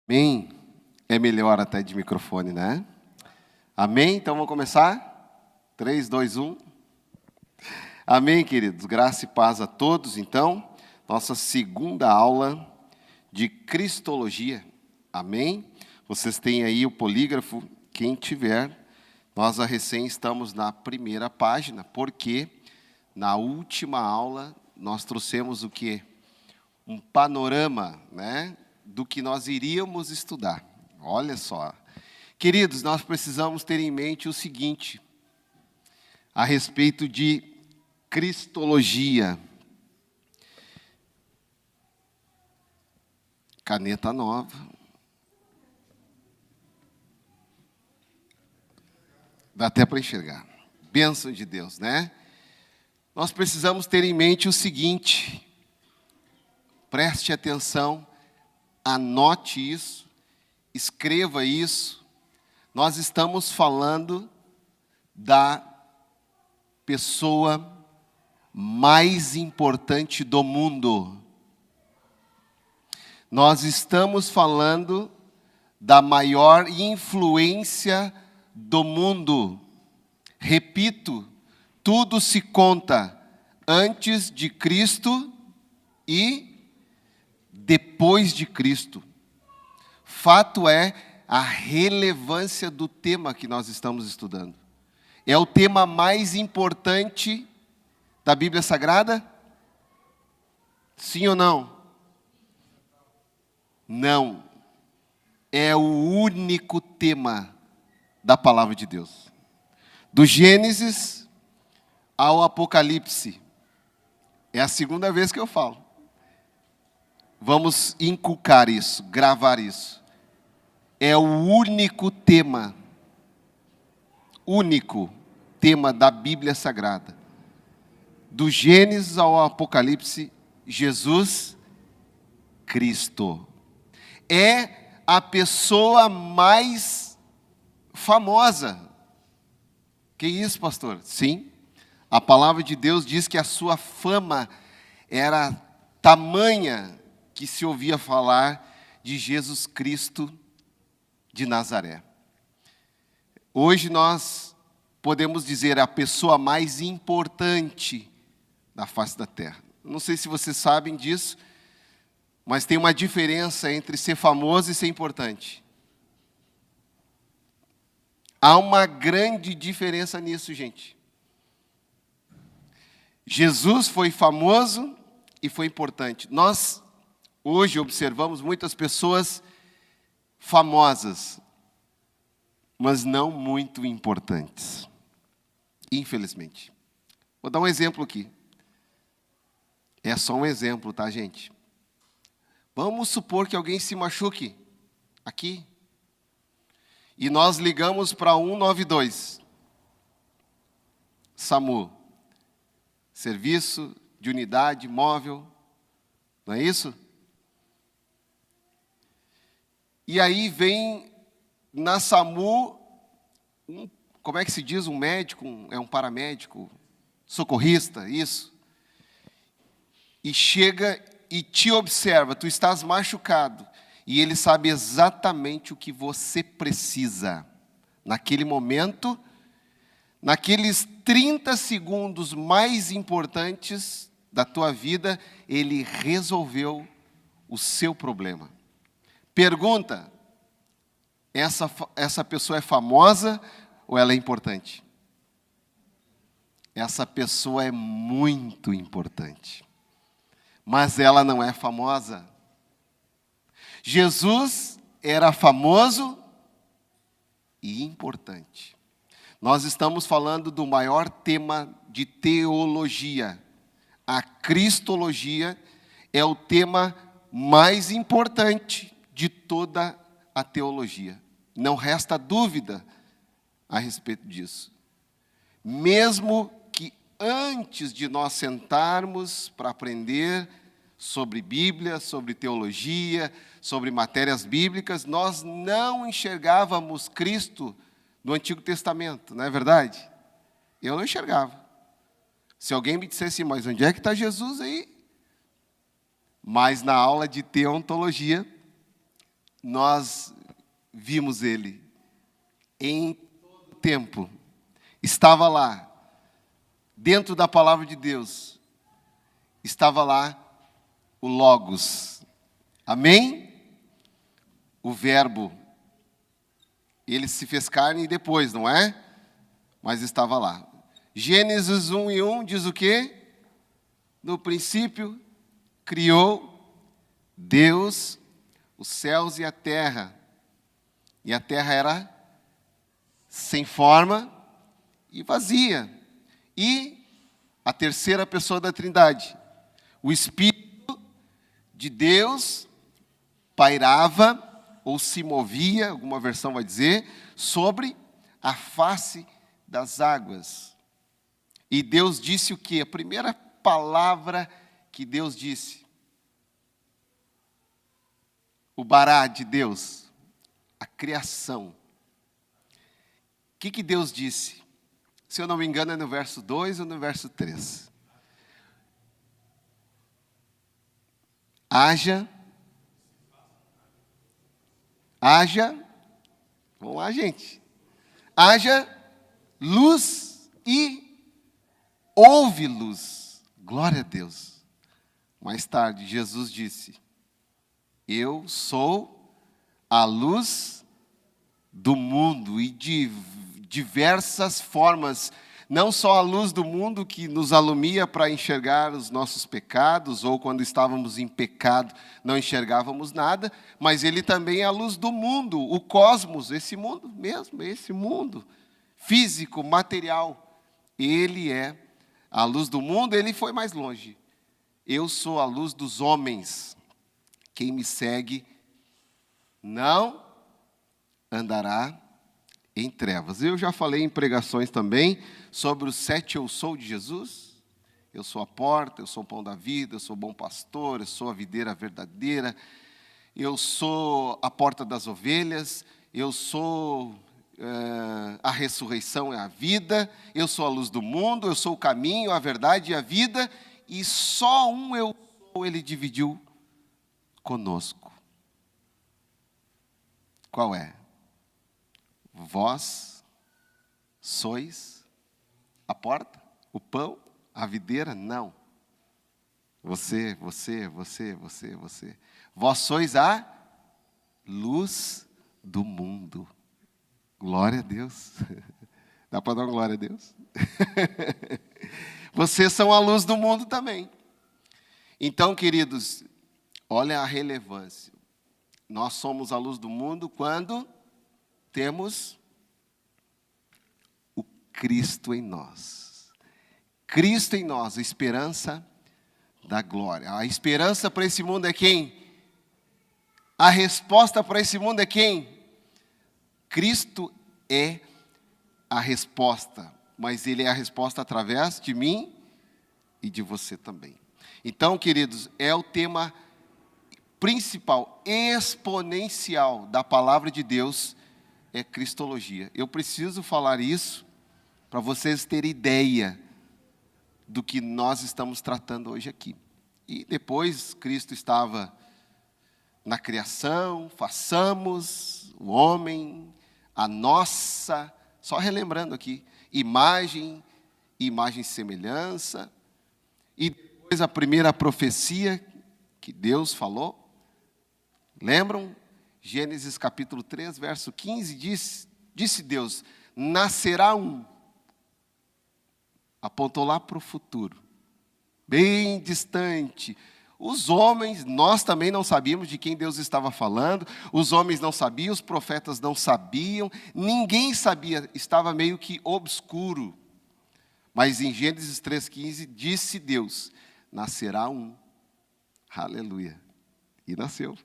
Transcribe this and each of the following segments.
Amém? É melhor até de microfone, né? Amém? Então vamos começar? 3, 2, 1. Amém, queridos? Graça e paz a todos. Então, nossa segunda aula de Cristologia. Amém? Vocês têm aí o polígrafo, quem tiver. Nós recém estamos na primeira página, porque na última aula nós trouxemos o quê? Um panorama, né? Do que nós iríamos estudar. Olha só. Queridos, nós precisamos ter em mente o seguinte, a respeito de Cristologia. Caneta nova. Dá até para enxergar. Bênção de Deus, né? Nós precisamos ter em mente o seguinte, preste atenção, anote isso, escreva isso. Nós estamos falando da pessoa mais importante do mundo. Nós estamos falando da maior influência do mundo. Repito, tudo se conta antes de Cristo e depois de Cristo. Fato é a relevância do tema que nós estamos estudando. É o tema mais importante da Bíblia Sagrada? Sim ou não? Não. É o único tema da palavra de Deus. Do Gênesis ao Apocalipse. É a segunda vez que eu falo. Vamos inculcar isso, gravar isso. É o único tema da Bíblia Sagrada. Do Gênesis ao Apocalipse, Jesus Cristo. É a pessoa mais famosa. Que isso, pastor? Sim. A palavra de Deus diz que a sua fama era tamanha que se ouvia falar de Jesus Cristo de Nazaré. Hoje nós podemos dizer a pessoa mais importante da face da terra. Não sei se vocês sabem disso, mas tem uma diferença entre ser famoso e ser importante. Há uma grande diferença nisso, gente. Jesus foi famoso e foi importante. Nós hoje observamos muitas pessoas famosas, mas não muito importantes. Infelizmente. Vou dar um exemplo aqui. É só um exemplo, tá, gente? Vamos supor que alguém se machuque aqui. E nós ligamos para 192. SAMU. Serviço de unidade móvel. Não é isso? E aí vem na SAMU, como é que se diz? Um médico, um paramédico, socorrista, isso. E chega e te observa, tu estás machucado. E ele sabe exatamente o que você precisa. Naquele momento, naqueles 30 segundos mais importantes da tua vida, ele resolveu o seu problema. Pergunta, essa pessoa é famosa ou ela é importante? Essa pessoa é muito importante, mas ela não é famosa. Jesus era famoso e importante. Nós estamos falando do maior tema de teologia. A Cristologia é o tema mais importante de toda a teologia. Não resta dúvida a respeito disso. Mesmo que antes de nós sentarmos para aprender sobre Bíblia, sobre teologia, sobre matérias bíblicas, nós não enxergávamos Cristo no Antigo Testamento, não é verdade? Eu não enxergava. Se alguém me dissesse, mas onde é que está Jesus aí? Mas na aula de teontologia, nós vimos ele em todo tempo. Estava lá, dentro da palavra de Deus, estava lá o Logos. Amém? O Verbo. Ele se fez carne depois, não é? Mas estava lá. Gênesis 1:1 diz o quê? No princípio, criou Deus os céus e a terra. E a terra era sem forma e vazia. E a terceira pessoa da Trindade, o Espírito de Deus, pairava ou se movia, alguma versão vai dizer, sobre a face das águas. E Deus disse o quê? A primeira palavra que Deus disse. O bará de Deus, a criação. O que Deus disse? Se eu não me engano é no verso 2 ou no verso 3. Haja, vamos lá, gente. Haja luz e houve luz. Glória a Deus. Mais tarde, Jesus disse: eu sou a luz do mundo, e de diversas formas. Não só a luz do mundo que nos alumia para enxergar os nossos pecados, ou quando estávamos em pecado não enxergávamos nada, mas ele também é a luz do mundo, o cosmos, esse mundo mesmo, esse mundo físico, material. Ele é a luz do mundo. Ele foi mais longe. Eu sou a luz dos homens. Quem me segue não andará em trevas. Eu já falei em pregações também sobre os 7 eu sou de Jesus. Eu sou a porta, eu sou o pão da vida, eu sou o bom pastor, eu sou a videira verdadeira, eu sou a porta das ovelhas, eu sou a ressurreição e a vida, eu sou a luz do mundo, eu sou o caminho, a verdade e a vida, e só um eu sou, ele dividiu conosco. Qual é? Vós sois a porta, o pão, a videira? Não. Você. Vós sois a luz do mundo. Glória a Deus. Dá para dar uma glória a Deus? Vocês são a luz do mundo também. Então, queridos, olha a relevância. Nós somos a luz do mundo quando temos o Cristo em nós. Cristo em nós, a esperança da glória. A esperança para esse mundo é quem? A resposta para esse mundo é quem? Cristo é a resposta, mas Ele é a resposta através de mim e de você também. Então, queridos, é o tema principal, exponencial da palavra de Deus, é cristologia. Eu preciso falar isso para vocês terem ideia do que nós estamos tratando hoje aqui. E depois Cristo estava na criação, façamos o homem, a nossa, só relembrando aqui, imagem e semelhança. E depois a primeira profecia que Deus falou, lembram? Gênesis capítulo 3, verso 15, disse Deus, nascerá um. Apontou lá para o futuro, bem distante. Os homens, nós também não sabíamos de quem Deus estava falando, os homens não sabiam, os profetas não sabiam, ninguém sabia, estava meio que obscuro. Mas em Gênesis 3,15 disse Deus, nascerá um, aleluia, e nasceu,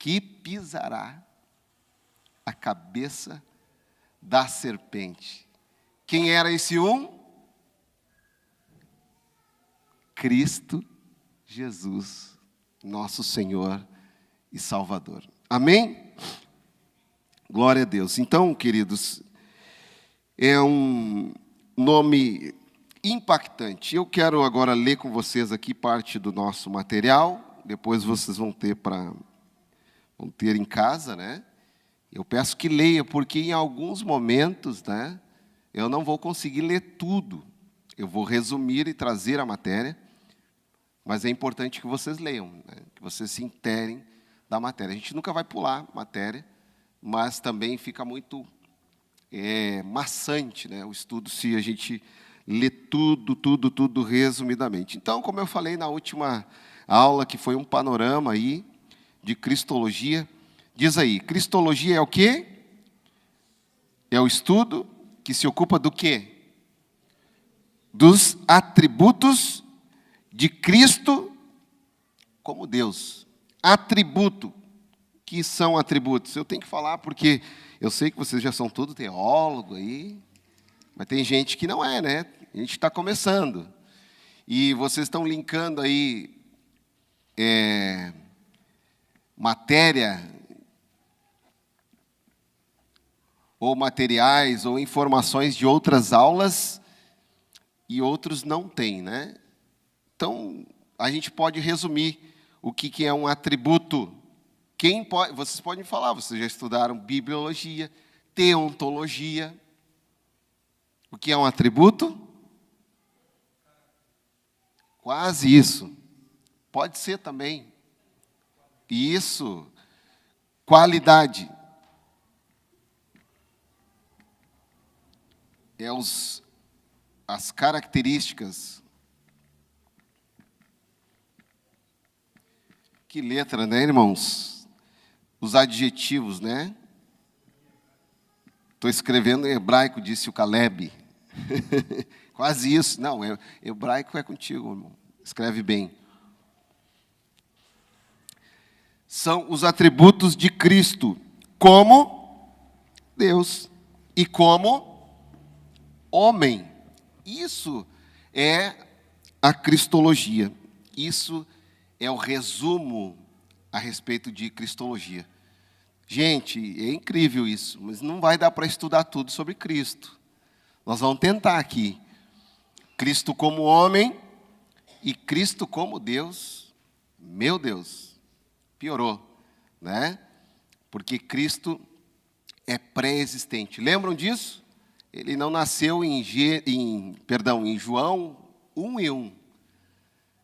que pisará a cabeça da serpente. Quem era esse um? Cristo Jesus, nosso Senhor e Salvador. Amém? Glória a Deus. Então, queridos, é um nome impactante. Eu quero agora ler com vocês aqui parte do nosso material, depois vocês vão ter para vão ter em casa, né? Eu peço que leia, porque em alguns momentos, né, eu não vou conseguir ler tudo. Eu vou resumir e trazer a matéria, mas é importante que vocês leiam, né, que vocês se interem da matéria. A gente nunca vai pular matéria, mas também fica muito maçante, né, o estudo se a gente lê tudo resumidamente. Então, como eu falei na última aula, que foi um panorama aí de cristologia, diz aí, cristologia é o quê? É o estudo que se ocupa do quê? Dos atributos de Cristo como Deus. Atributo. Que são atributos? Eu tenho que falar porque eu sei que vocês já são todos teólogos aí, mas tem gente que não é, né? A gente está começando. E vocês estão linkando aí matéria, ou materiais, ou informações de outras aulas, e outros não têm, né? Então, a gente pode resumir o que é um atributo. Vocês podem falar, vocês já estudaram bibliologia, teontologia. O que é um atributo? Quase isso. Pode ser também. Isso. Qualidade. As características. Que letra, né, irmãos? Os adjetivos, né? Estou escrevendo em hebraico, disse o Caleb. Quase isso. Não, hebraico é contigo, irmão. Escreve bem. São os atributos de Cristo como Deus e como homem. Isso é a cristologia. Isso é o resumo a respeito de cristologia. Gente, é incrível isso, mas não vai dar para estudar tudo sobre Cristo. Nós vamos tentar aqui. Cristo como homem e Cristo como Deus. Meu Deus, piorou, né? Porque Cristo é pré-existente. Lembram disso? Ele não nasceu em João 1:1.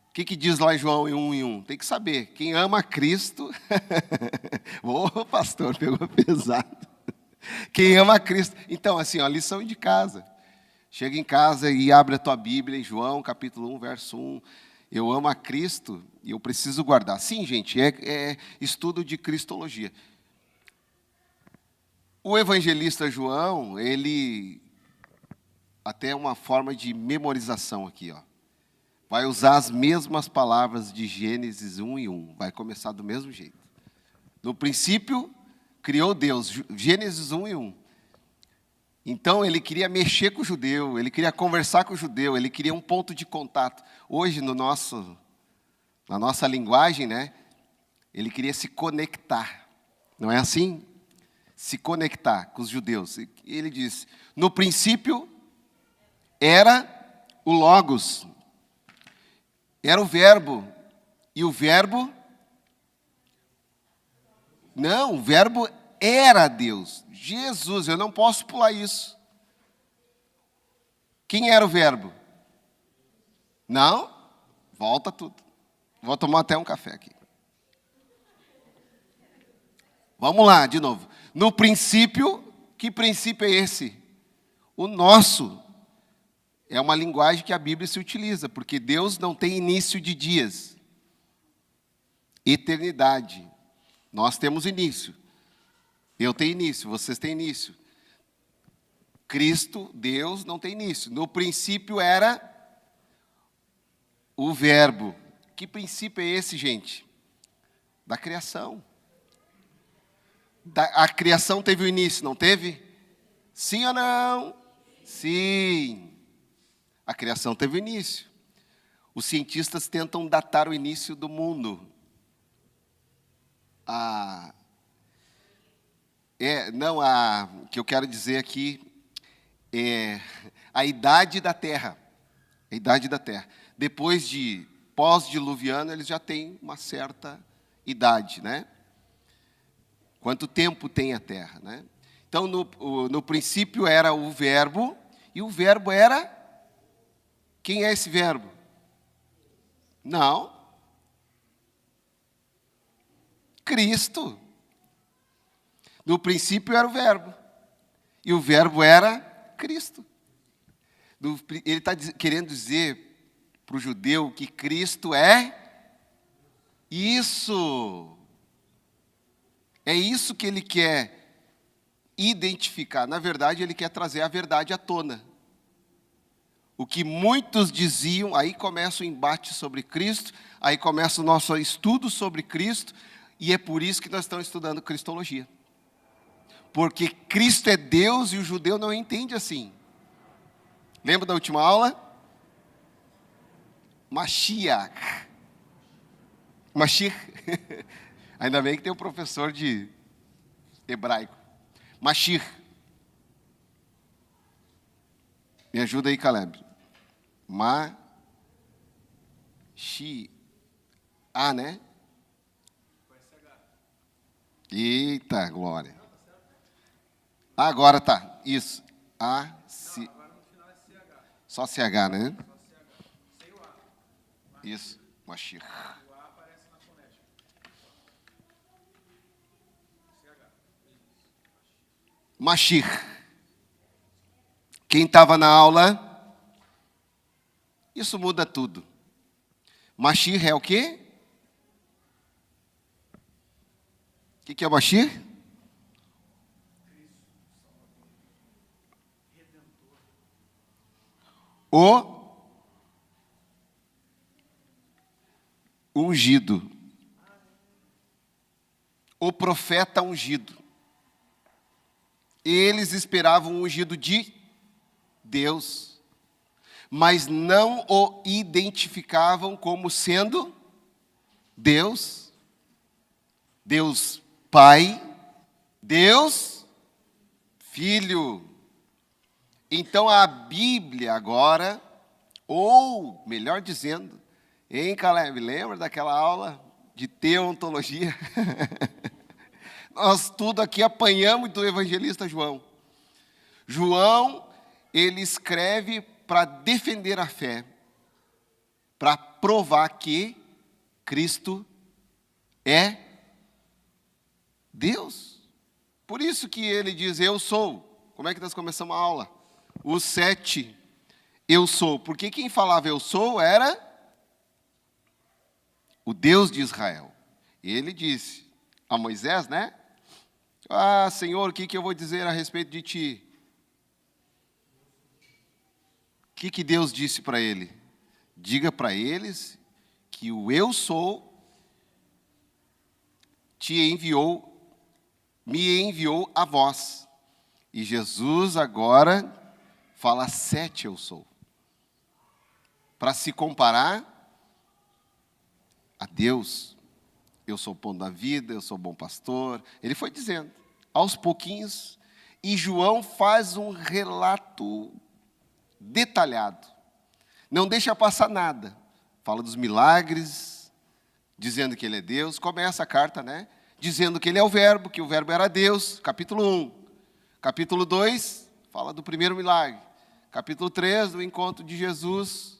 O que diz lá em João 1:1? Tem que saber. Quem ama Cristo... Ô, pastor, pegou pesado. Quem ama Cristo... Então, assim, ó, lição de casa. Chega em casa e abre a tua Bíblia em João, capítulo 1, verso 1. Eu amo a Cristo e eu preciso guardar. Sim, gente, é estudo de cristologia. O evangelista João, ele... Até uma forma de memorização aqui, ó. Vai usar as mesmas palavras de Gênesis 1:1. Vai começar do mesmo jeito. No princípio, criou Deus. Gênesis 1:1. Então, ele queria mexer com o judeu, ele queria conversar com o judeu, ele queria um ponto de contato. Hoje, na nossa linguagem, né, ele queria se conectar. Não é assim? Se conectar com os judeus. E ele diz, no princípio, era o Logos. Era o verbo. E o verbo... Não, o verbo era Deus. Jesus, eu não posso pular isso. Quem era o verbo? Não? Volta tudo. Vou tomar até um café aqui. Vamos lá, de novo. No princípio, que princípio é esse? O nosso. É uma linguagem que a Bíblia se utiliza, porque Deus não tem início de dias. Eternidade. Nós temos início. Eu tenho início, vocês têm início. Cristo, Deus, não tem início. No princípio era o verbo. Que princípio é esse, gente? Da criação. A criação teve o início, não teve? Sim ou não? Sim. A criação teve o início. Os cientistas tentam datar o início do mundo. O que eu quero dizer aqui é a idade da Terra. A idade da Terra. Depois de pós-diluviano, eles já têm uma certa idade, né? Quanto tempo tem a terra, né? Então, no princípio era o verbo, e o verbo era... Quem é esse verbo? Não. Cristo. No princípio era o verbo, e o verbo era Cristo. Ele está querendo dizer para o judeu que Cristo é isso. É isso que ele quer identificar. Na verdade, ele quer trazer a verdade à tona. O que muitos diziam, aí começa o embate sobre Cristo, aí começa o nosso estudo sobre Cristo, e é por isso que nós estamos estudando Cristologia. Porque Cristo é Deus e o judeu não entende assim. Lembra da última aula? Mashiach. Ainda bem que tem um professor de hebraico. Mashiach. Me ajuda aí, Caleb. Né? Eita, glória. Agora tá, isso. Só CH, né? Isso, Mashiach. Mashiach. Quem estava na aula, isso muda tudo. Mashiach é o quê? O que é o Mashiach? O ungido. O profeta ungido. Eles esperavam o ungido de Deus, mas não o identificavam como sendo Deus. Deus Pai, Deus Filho. Então a Bíblia agora, ou melhor dizendo, hein, Caleb, lembra daquela aula de teontologia? Nós tudo aqui apanhamos do evangelista João. João, ele escreve para defender a fé, para provar que Cristo é Deus. Por isso que ele diz, eu sou. Como é que nós começamos a aula? O 7, eu sou. Porque quem falava eu sou era o Deus de Israel. Ele disse a Moisés, né? Ah, Senhor, o que eu vou dizer a respeito de ti? O que Deus disse para ele? Diga para eles que o eu sou me enviou a vós. E Jesus agora fala 7 eu sou. Para se comparar a Deus. Eu sou o pão da vida, eu sou o bom pastor. Ele foi dizendo, aos pouquinhos. E João faz um relato detalhado. Não deixa passar nada. Fala dos milagres, dizendo que ele é Deus. Começa a carta, né? Dizendo que ele é o verbo, que o verbo era Deus. Capítulo 1. Capítulo 2, fala do primeiro milagre. Capítulo 3, do encontro de Jesus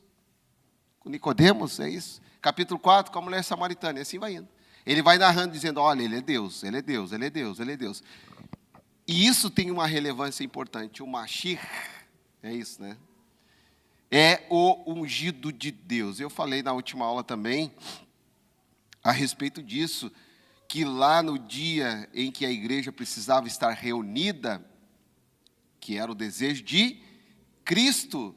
com Nicodemos, é isso? Capítulo 4, com a mulher samaritana. E assim vai indo. Ele vai narrando, dizendo, olha, ele é Deus, ele é Deus, ele é Deus, ele é Deus. E isso tem uma relevância importante. O Mashiach, é isso, né? É o ungido de Deus. Eu falei na última aula também, a respeito disso, que lá no dia em que a igreja precisava estar reunida, que era o desejo de Cristo,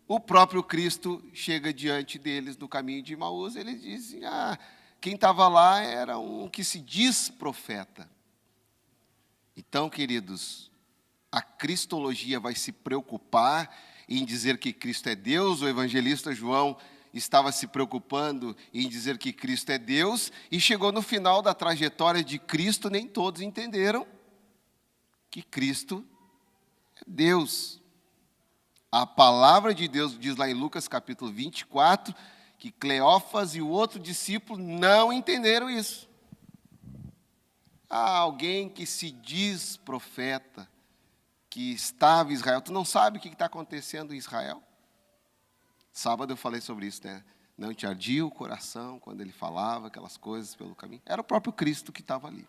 o próprio Cristo chega diante deles no caminho de Emaús, eles dizem, quem estava lá era um que se diz profeta. Então, queridos, a cristologia vai se preocupar em dizer que Cristo é Deus. O evangelista João estava se preocupando em dizer que Cristo é Deus, e chegou no final da trajetória de Cristo, nem todos entenderam que Cristo é Deus. A palavra de Deus diz lá em Lucas capítulo 24, que Cleófas e o outro discípulo não entenderam isso. Ah, alguém que se diz profeta, que estava em Israel. Tu não sabe o que está acontecendo em Israel? Sábado eu falei sobre isso, né? Não te ardia o coração quando ele falava aquelas coisas pelo caminho. Era o próprio Cristo que estava ali.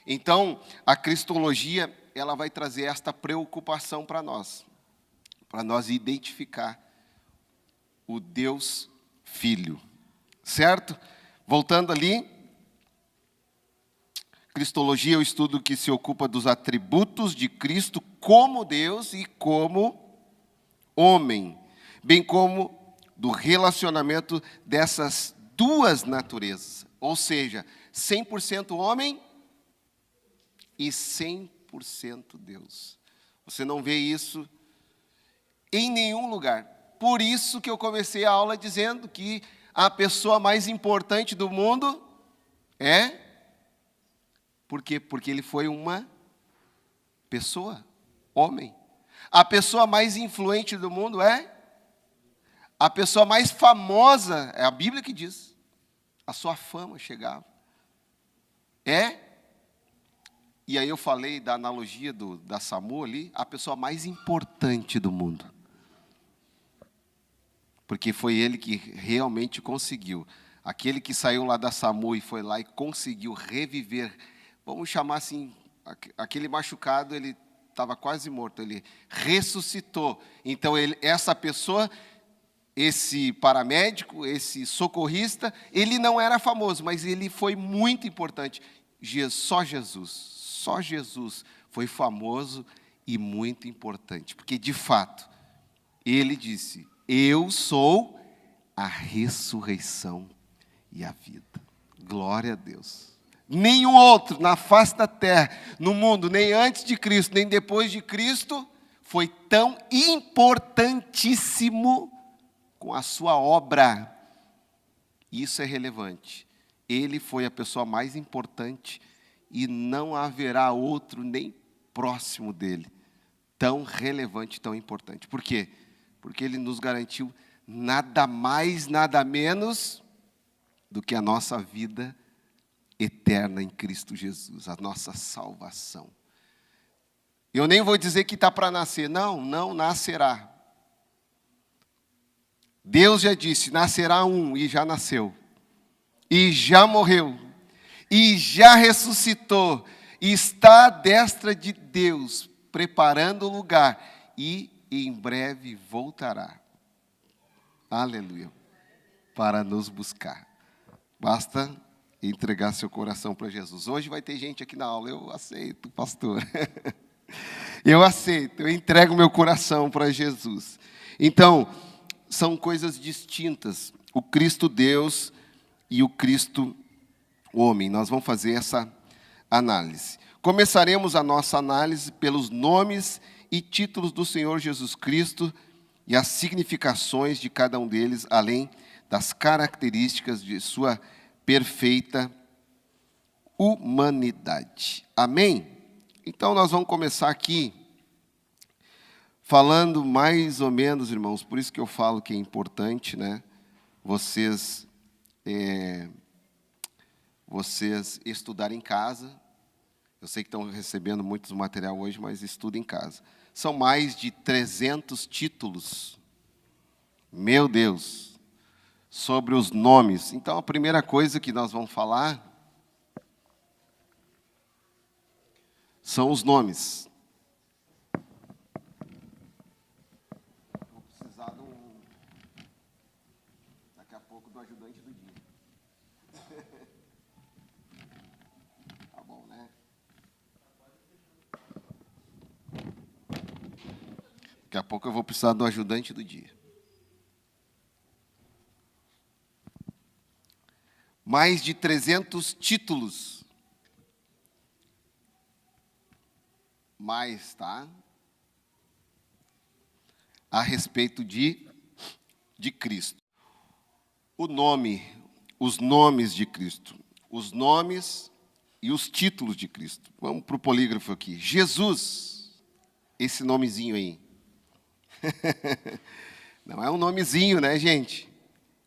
Então, a cristologia, ela vai trazer esta preocupação para nós identificar o Deus Filho, certo? Voltando ali, cristologia é o estudo que se ocupa dos atributos de Cristo como Deus e como homem, bem como do relacionamento dessas duas naturezas, ou seja, 100% homem e 100% Deus. Você não vê isso em nenhum lugar. Por isso que eu comecei a aula dizendo que a pessoa mais importante do mundo é... Por quê? Porque ele foi uma pessoa, homem. A pessoa mais influente do mundo é... A pessoa mais famosa, é a Bíblia que diz. A sua fama chegava. E aí eu falei da analogia da SAMU ali, a pessoa mais importante do mundo. Porque foi ele que realmente conseguiu. Aquele que saiu lá da SAMU e foi lá e conseguiu reviver, vamos chamar assim, aquele machucado, ele estava quase morto, ele ressuscitou. Então, essa pessoa, esse paramédico, esse socorrista, ele não era famoso, mas ele foi muito importante. Só Jesus foi famoso e muito importante. Porque, de fato, ele disse: eu sou a ressurreição e a vida. Glória a Deus. Nenhum outro na face da terra, no mundo, nem antes de Cristo, nem depois de Cristo, foi tão importantíssimo com a sua obra. Isso é relevante. Ele foi a pessoa mais importante e não haverá outro nem próximo dele, tão relevante, tão importante. Por quê? Porque ele nos garantiu nada mais, nada menos do que a nossa vida eterna em Cristo Jesus, a nossa salvação. Eu nem vou dizer que está para nascer, não nascerá. Deus já disse, nascerá um, e já nasceu, e já morreu, e já ressuscitou, e está à destra de Deus, preparando o lugar, e em breve voltará. Aleluia. Para nos buscar. Basta entregar seu coração para Jesus. Hoje vai ter gente aqui na aula, eu aceito, pastor. Eu aceito, eu entrego meu coração para Jesus. Então, são coisas distintas. O Cristo Deus e o Cristo homem. Nós vamos fazer essa análise. Começaremos a nossa análise pelos nomes e títulos do Senhor Jesus Cristo e as significações de cada um deles, além das características de sua perfeita humanidade. Amém? Então, nós vamos começar aqui falando mais ou menos, irmãos, por isso que eu falo que é importante, né? Vocês estudarem em casa. Eu sei que estão recebendo muito material hoje, mas estudem em casa. São mais de 300 títulos, meu Deus, sobre os nomes. Então, a primeira coisa que nós vamos falar são os nomes. Vou precisar daqui a pouco do ajudante do dia. Tá bom, né? Daqui a pouco eu vou precisar do ajudante do dia. Mais de 300 títulos. Mais, tá? A respeito de Cristo. O nome, os nomes de Cristo. Os nomes e os títulos de Cristo. Vamos para o polígrafo aqui. Jesus, esse nomezinho aí. Não é um nomezinho, né, gente?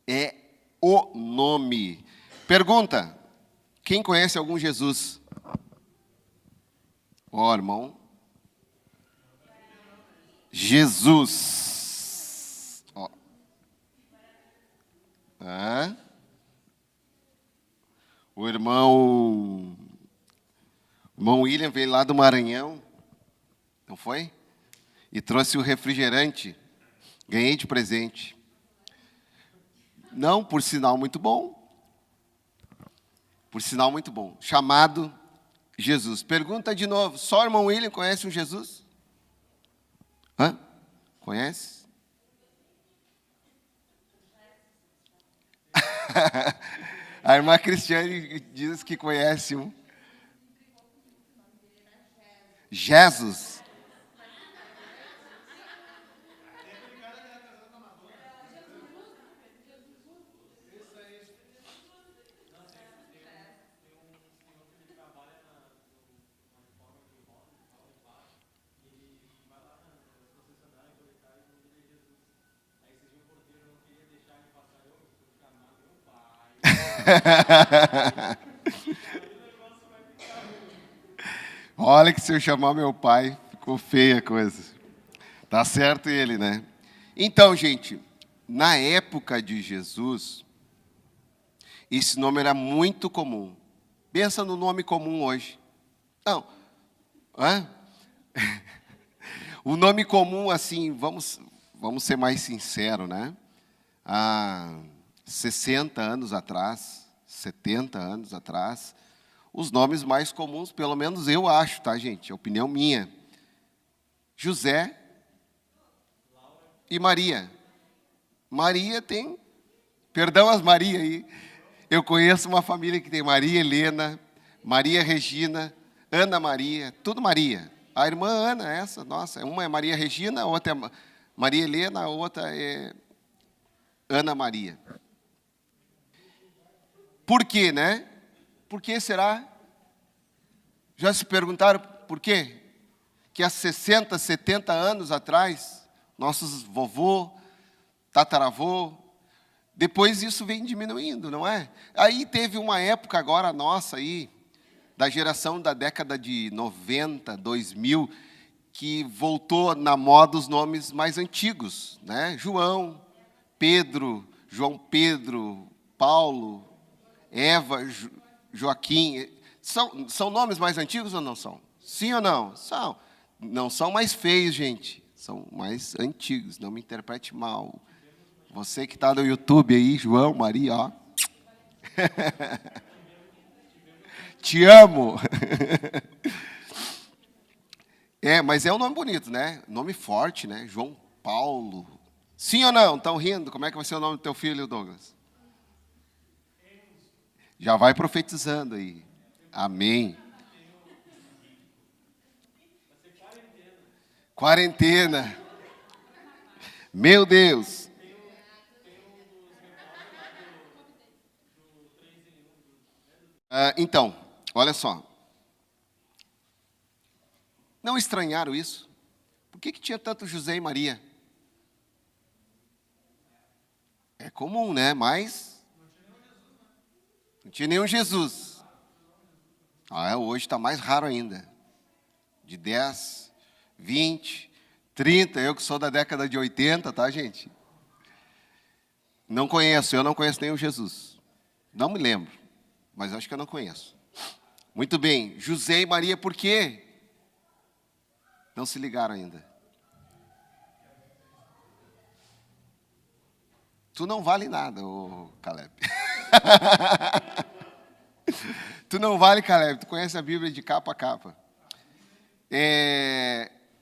É o nome. Pergunta, quem conhece algum Jesus? Ó, irmão. Jesus. Ó. Hã? O irmão William veio lá do Maranhão, não foi? E trouxe o refrigerante. Ganhei de presente. Não, por sinal muito bom. Por sinal muito bom. Chamado Jesus. Pergunta de novo. Só o irmão William conhece um Jesus? Hã? Conhece? A irmã Cristiane diz que conhece um. Jesus. Olha que se eu chamar meu pai, ficou feia a coisa. Tá certo ele, né? Então, gente, na época de Jesus, esse nome era muito comum. Pensa no nome comum hoje. Não. Hã? O nome comum, assim, vamos ser mais sinceros, né? Há 60 anos atrás, 70 anos atrás, os nomes mais comuns, pelo menos eu acho, tá, gente? É opinião minha. José e Maria. Maria tem, perdão as Maria aí, eu conheço uma família que tem Maria Helena, Maria Regina, Ana Maria, tudo Maria. A irmã Ana, essa, nossa, uma é Maria Regina, a outra é Maria Helena, a outra é Ana Maria. Por quê, né? Por que será? Já se perguntaram por quê? Que há 60, 70 anos atrás, nossos vovô, tataravô, depois isso vem diminuindo, não é? Aí teve uma época agora nossa aí, da geração da década de 90, 2000, que voltou na moda os nomes mais antigos, né? João, Pedro, João Pedro, Paulo, Eva, Joaquim. São nomes mais antigos ou não são? Sim ou não? São. Não são mais feios, gente. São mais antigos, não me interprete mal. Você que está no YouTube aí, João, Maria, ó. Te amo. Mas é um nome bonito, né? Nome forte, né? João Paulo. Sim ou não? Estão rindo? Como é que vai ser o nome do teu filho, Douglas? Já vai profetizando aí. Amém. Quarentena. Meu Deus. Então, olha só. Não estranharam isso? Por que tinha tanto José e Maria? É comum, né? Mas não tinha nenhum Jesus. Hoje está mais raro ainda. De 10, 20, 30, eu que sou da década de 80, tá, gente? Eu não conheço nenhum Jesus. Não me lembro, mas acho que eu não conheço. Muito bem, José e Maria, por quê? Não se ligaram ainda. Tu não vale nada, ô Caleb. Tu não vale, Caleb. Tu conhece a Bíblia de capa a capa.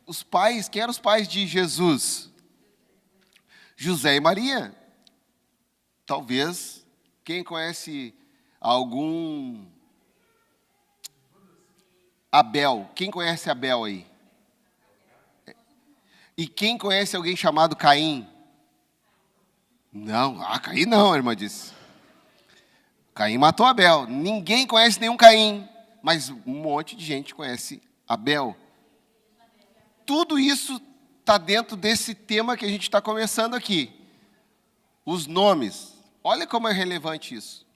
Os pais, quem eram os pais de Jesus? José e Maria. Talvez, quem conhece algum Abel? Quem conhece Abel aí? E quem conhece alguém chamado Caim? Não, Caim não, a irmã disse. Caim matou Abel. Ninguém conhece nenhum Caim, mas um monte de gente conhece Abel. Tudo isso está dentro desse tema que a gente está começando aqui. Os nomes. Olha como é relevante isso.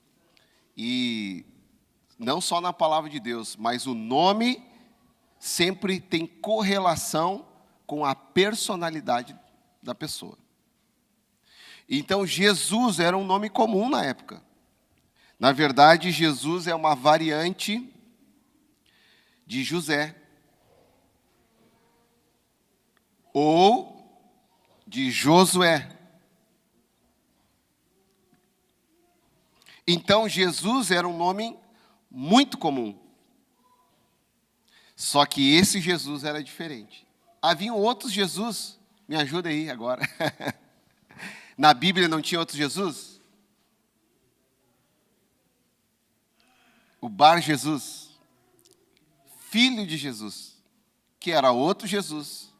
E não só na palavra de Deus, mas o nome sempre tem correlação com a personalidade da pessoa. Então, Jesus era um nome comum na época. Na verdade, Jesus é uma variante de José ou de Josué. Então, Jesus era um nome muito comum. Só que esse Jesus era diferente. Haviam outros Jesus. Me ajuda aí agora. Na Bíblia não tinha outro Jesus? O Bar Jesus, filho de Jesus, que era outro Jesus.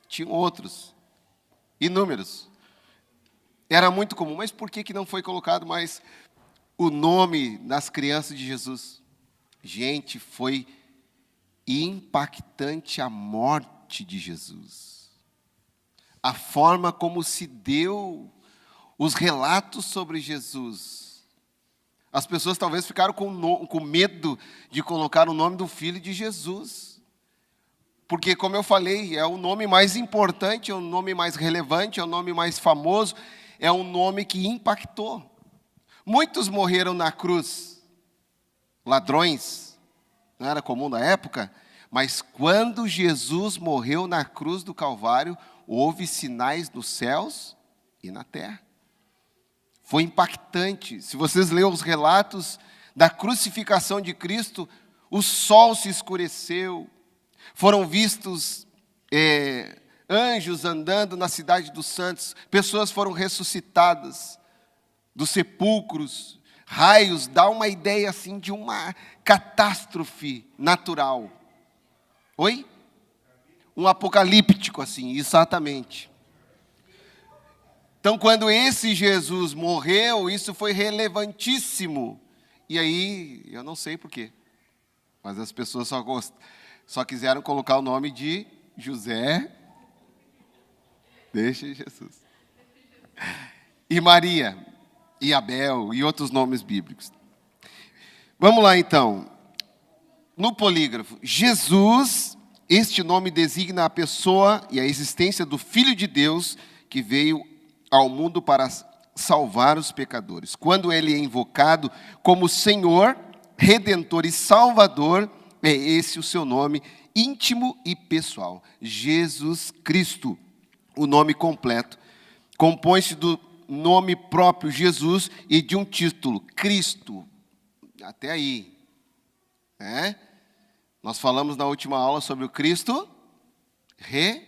Tinham outros, inúmeros. Era muito comum, mas por que não foi colocado mais o nome das crianças de Jesus? Gente, foi impactante a morte de Jesus. A forma como se deu os relatos sobre Jesus. As pessoas talvez ficaram com medo de colocar o nome do filho de Jesus. Porque, como eu falei, é o nome mais importante, é o nome mais relevante, é o nome mais famoso, é um nome que impactou. Muitos morreram na cruz, ladrões, não era comum na época, mas quando Jesus morreu na cruz do Calvário, houve sinais nos céus e na terra. Foi impactante. Se vocês lerem os relatos da crucificação de Cristo, o sol se escureceu, foram vistos anjos andando na cidade dos santos, pessoas foram ressuscitadas dos sepulcros, raios, dá uma ideia assim de uma catástrofe natural. Oi? Um apocalíptico assim, exatamente. Então, quando esse Jesus morreu, isso foi relevantíssimo. E aí, eu não sei porquê, mas as pessoas só quiseram colocar o nome de José, deixa Jesus, e Maria, e Abel, e outros nomes bíblicos. Vamos lá então. No polígrafo, Jesus, este nome designa a pessoa e a existência do Filho de Deus que veio ao mundo para salvar os pecadores. Quando ele é invocado como Senhor, Redentor e Salvador, é esse o seu nome íntimo e pessoal. Jesus Cristo, o nome completo, compõe-se do nome próprio Jesus e de um título, Cristo. Até aí. Nós falamos na última aula sobre o Cristo Redentor,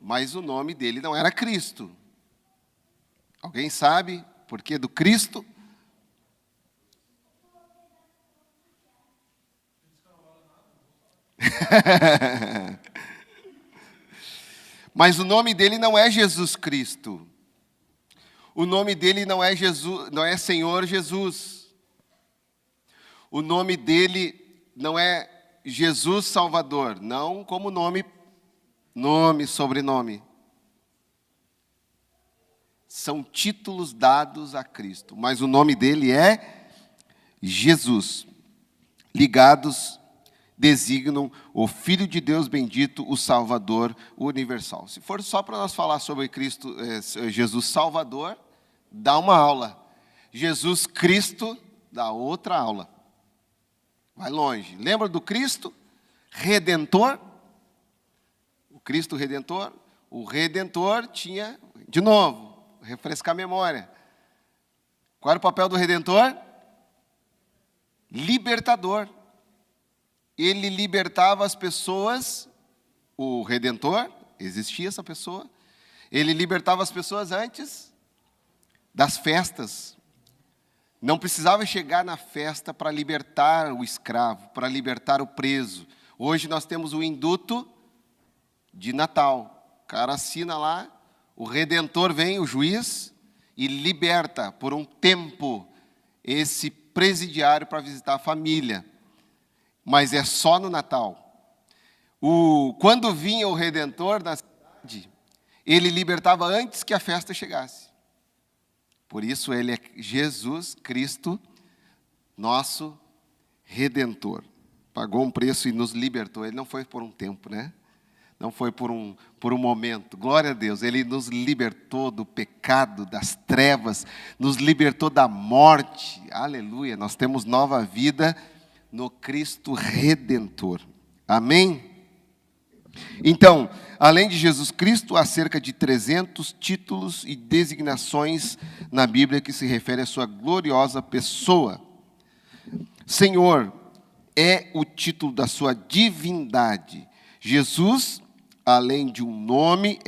mas o nome dele não era Cristo. Alguém sabe por que do Cristo? Mas o nome dele não é Jesus Cristo. O nome dele não é Jesus, não é Senhor Jesus. O nome dele não é Jesus Salvador, não como nome, sobrenome. São títulos dados a Cristo, mas o nome dele é Jesus. Ligados, designam o Filho de Deus bendito, o Salvador universal. Se for só para nós falar sobre Cristo, Jesus Salvador, dá uma aula. Jesus Cristo, dá outra aula. Vai longe. Lembra do Cristo Redentor? O Cristo Redentor? O Redentor tinha, de novo, refrescar a memória. Qual era o papel do Redentor? Libertador. Ele libertava as pessoas, o Redentor, existia essa pessoa, ele libertava as pessoas antes das festas. Não precisava chegar na festa para libertar o escravo, para libertar o preso. Hoje nós temos o induto de Natal. O cara assina lá, o Redentor vem, o juiz, e liberta por um tempo esse presidiário para visitar a família. Mas é só no Natal. Quando vinha o Redentor na cidade, ele libertava antes que a festa chegasse. Por isso ele é Jesus Cristo, nosso Redentor. pagou um preço e nos libertou. Ele não foi por um tempo, né? Não foi por um momento. Glória a Deus. Ele nos libertou do pecado, das trevas, nos libertou da morte. Aleluia. Nós temos nova vida no Cristo Redentor. Amém? Então, além de Jesus Cristo, há cerca de 300 títulos e designações na Bíblia que se refere à sua gloriosa pessoa. Senhor é o título da sua divindade. Jesus, além de um nome,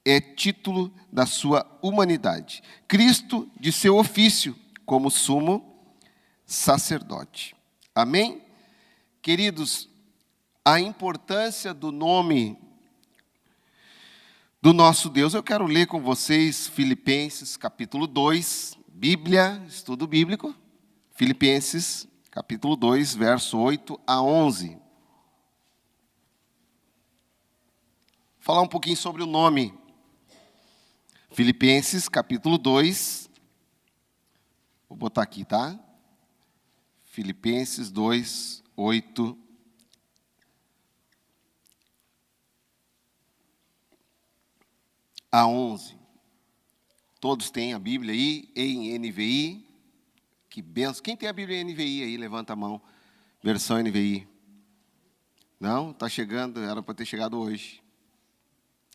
é título da sua humanidade. Cristo, de seu ofício, como sumo sacerdote. Amém? Queridos, a importância do nome do nosso Deus. Eu quero ler com vocês Filipenses, capítulo 2, Bíblia, estudo bíblico. Filipenses, capítulo 2, verso 8 a 11. Falar um pouquinho sobre o nome. Filipenses, capítulo 2. Vou botar aqui, tá? Filipenses 2, 8 a 11. Todos têm a Bíblia aí, em NVI. Que benção. Quem tem a Bíblia em NVI aí? Levanta a mão. Versão NVI. Não? Está chegando. Era para ter chegado hoje.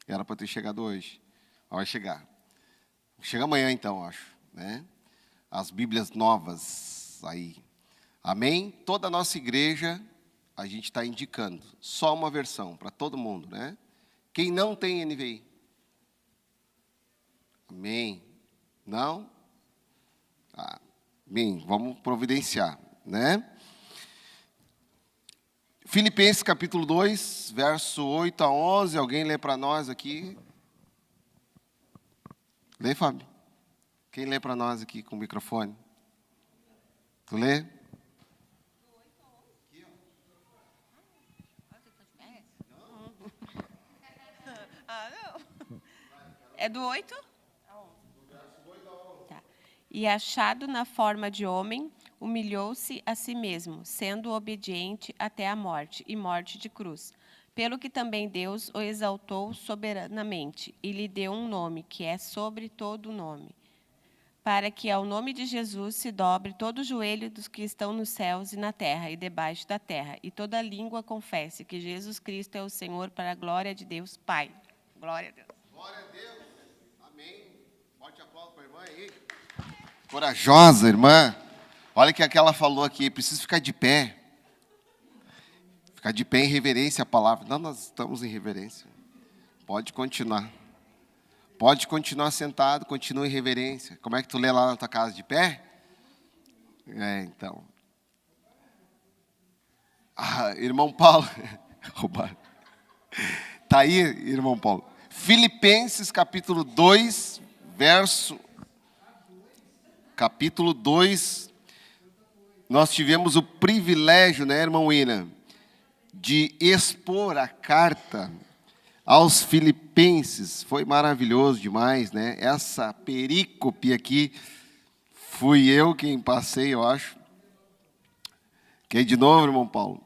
Era para ter chegado hoje. Vai chegar. Chega amanhã então, acho. Né? As Bíblias novas aí. Amém? Toda a nossa igreja, a gente está indicando. Só uma versão para todo mundo, né? Quem não tem NVI? Amém? Não? Bem, vamos providenciar, né? Filipenses capítulo 2, verso 8 a 11. Alguém lê para nós aqui? Lê, Fábio? Quem lê para nós aqui com o microfone? Tu lê? É do 8? Tá. E achado na forma de homem, humilhou-se a si mesmo, sendo obediente até a morte, e morte de cruz. Pelo que também Deus o exaltou soberanamente, e lhe deu um nome, que é sobre todo nome, para que ao nome de Jesus se dobre todo o joelho dos que estão nos céus e na terra e debaixo da terra, e toda língua confesse que Jesus Cristo é o Senhor, para a glória de Deus Pai. Glória a Deus. Glória a Deus. Amém. Forte aplauso para a irmã aí. Corajosa, irmã. Olha o que ela falou aqui. Preciso ficar de pé. Ficar de pé em reverência à palavra. Não, nós estamos em reverência. Pode continuar. Pode continuar sentado, continua em reverência. Como é que tu lê lá na tua casa, de pé? Então. Irmão Paulo. Está aí, irmão Paulo. Filipenses, capítulo 2, capítulo 2. Nós tivemos o privilégio, né, irmão William, de expor a carta aos Filipenses. Foi maravilhoso demais, né? Essa perícope aqui, fui eu quem passei, eu acho. Quer de novo, irmão Paulo?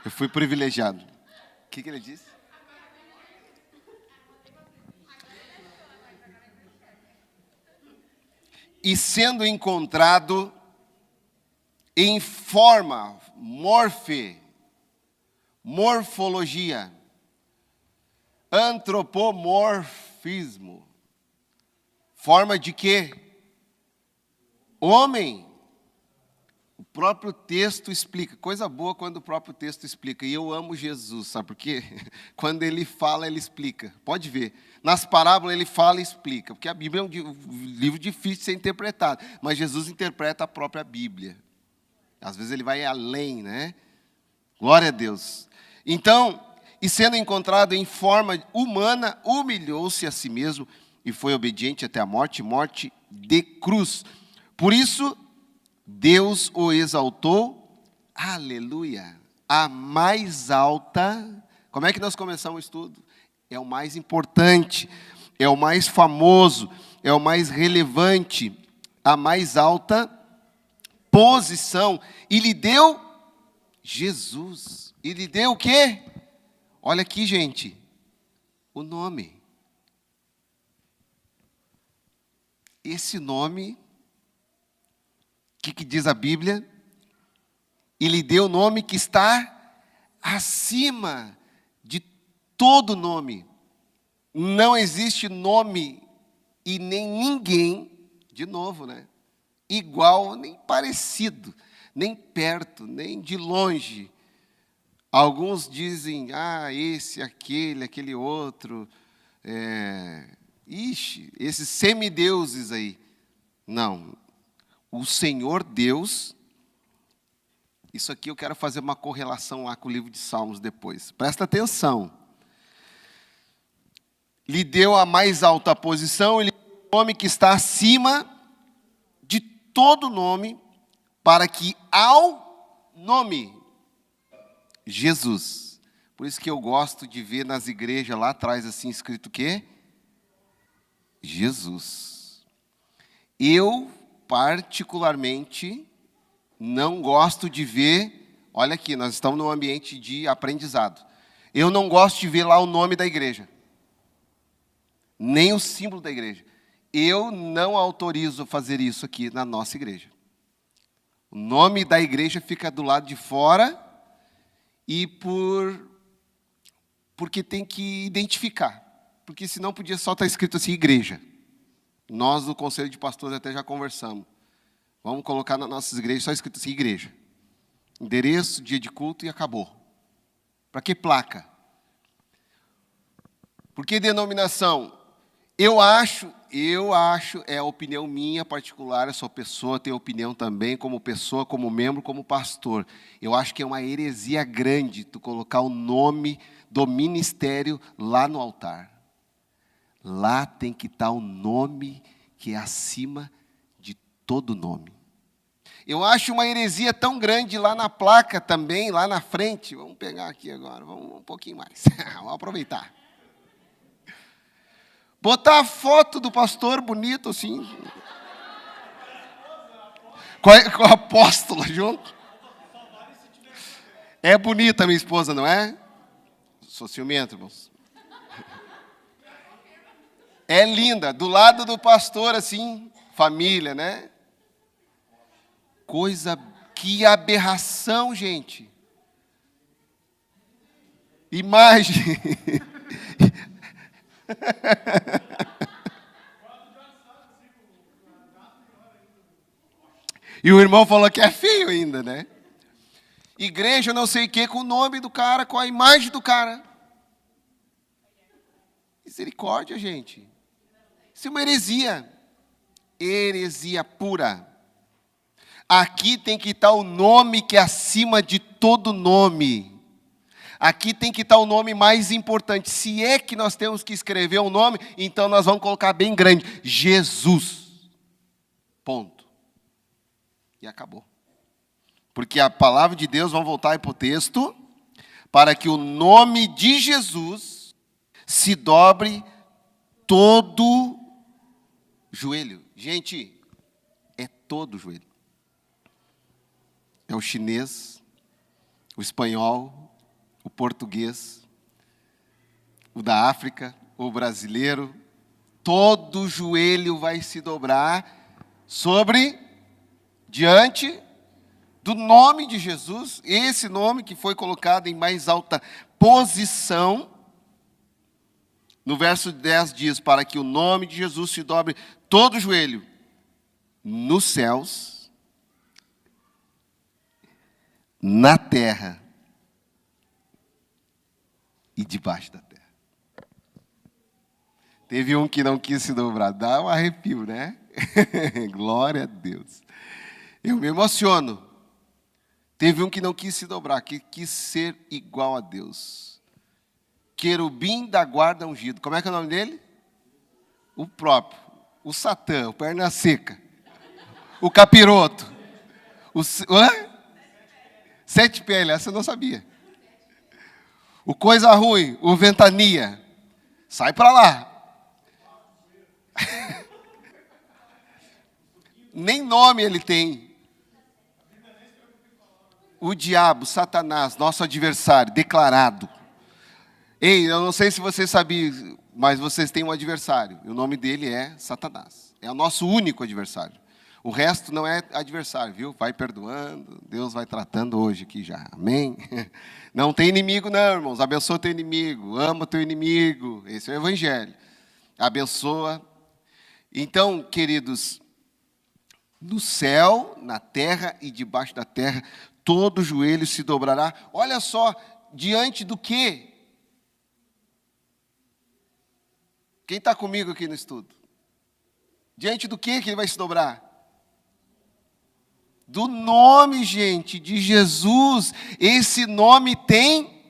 Eu fui privilegiado. O que ele disse? E sendo encontrado em forma, morfologia, antropomorfismo. Forma de quê? Homem. O próprio texto explica. Coisa boa quando o próprio texto explica. E eu amo Jesus, sabe por quê? Quando ele fala, ele explica. Pode ver. Nas parábolas ele fala e explica. Porque a Bíblia é um livro difícil de ser interpretado. Mas Jesus interpreta a própria Bíblia. Às vezes ele vai além, né? Glória a Deus. Então, e sendo encontrado em forma humana, humilhou-se a si mesmo e foi obediente até a morte, morte de cruz. Por isso, Deus o exaltou, aleluia, a mais alta. Como é que nós começamos o estudo? É o mais importante. é o mais famoso, é o mais relevante, a mais alta posição. E lhe deu Jesus. E lhe deu o quê? Olha aqui, gente, o nome. Esse nome, o que diz a Bíblia? E lhe deu o nome que está acima de todo nome. Não existe nome e nem ninguém, de novo, né? Igual, nem parecido, nem perto, nem de longe. Alguns dizem, esse, aquele outro, esses semideuses aí. Não, o Senhor Deus, isso aqui eu quero fazer uma correlação lá com o livro de Salmos depois. Presta atenção. Lhe deu a mais alta posição, ele deu o nome que está acima de todo nome, para que ao nome Jesus. Por isso que eu gosto de ver nas igrejas lá atrás assim escrito o quê? Jesus. Eu, particularmente, não gosto de ver, olha aqui, nós estamos num ambiente de aprendizado. Eu não gosto de ver lá o nome da igreja, nem o símbolo da igreja. Eu não autorizo fazer isso aqui na nossa igreja. O nome da igreja fica do lado de fora e porque tem que identificar. Porque senão podia só estar escrito assim, igreja. Nós, do Conselho de Pastores, até já conversamos. Vamos colocar nas nossas igrejas só escrito assim, igreja. Endereço, dia de culto e acabou. Para que placa? Por que denominação? Eu acho, é a opinião minha particular, eu sou pessoa, tenho opinião também como pessoa, como membro, como pastor. Eu acho que é uma heresia grande tu colocar o nome do ministério lá no altar. Lá tem que estar o nome que é acima de todo nome. Eu acho uma heresia tão grande lá na placa também, lá na frente. Vamos pegar aqui agora, vamos um pouquinho mais. Vamos aproveitar. Botar a foto do pastor bonito assim. Com a apóstola junto. É bonita a minha esposa, não é? Sou ciumento, irmãos. É linda, do lado do pastor assim, família, né? Que aberração, gente. Imagem. E o irmão falou que é feio ainda, né? Igreja não sei o que, com o nome do cara, com a imagem do cara. Misericórdia, gente. Isso é uma heresia. Heresia pura. Aqui tem que estar o nome que é acima de todo nome. Aqui tem que estar o nome mais importante. Se é que nós temos que escrever um nome, então nós vamos colocar bem grande. Jesus. Ponto. E acabou. Porque a palavra de Deus, vamos voltar para o texto, para que o nome de Jesus se dobre todo joelho. Gente, é todo joelho. É o chinês, o espanhol, o português, o da África, o brasileiro, todo joelho vai se dobrar diante do nome de Jesus, esse nome que foi colocado em mais alta posição. No verso 10 diz, para que o nome de Jesus se dobre todo joelho, nos céus, na terra, e debaixo da terra. Teve um que não quis se dobrar. Dá um arrepio, né? Glória a Deus. Eu me emociono. Teve um que não quis se dobrar, que quis ser igual a Deus. Querubim da guarda ungido. Como é que é o nome dele? O próprio. O Satã, o perna seca. O capiroto. Sete peles, essa eu não sabia. O coisa ruim, o ventania, sai para lá. Nem nome ele tem. O diabo, Satanás, nosso adversário, declarado. Ei, eu não sei se vocês sabiam, mas vocês têm um adversário. E o nome dele é Satanás. É o nosso único adversário. O resto não é adversário, viu? Vai perdoando, Deus vai tratando hoje aqui já. Amém? Não tem inimigo não, irmãos. Abençoa teu inimigo, ama teu inimigo. Esse é o evangelho. Abençoa. Então, queridos, no céu, na terra e debaixo da terra, todo joelho se dobrará. Olha só, diante do quê? Quem está comigo aqui no estudo? Diante do que ele vai se dobrar? Do nome, gente, de Jesus. Esse nome tem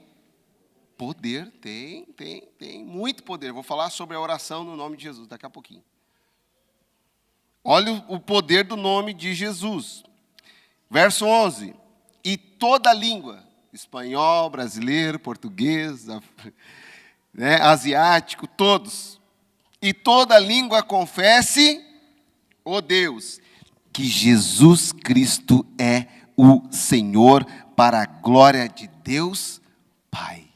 poder, tem muito poder. Vou falar sobre a oração no nome de Jesus daqui a pouquinho. Olha o poder do nome de Jesus. Verso 11. E toda língua, espanhol, brasileiro, português, né, asiático, todos. E toda língua confesse, ó Deus, que Jesus Cristo é o Senhor, para a glória de Deus Pai.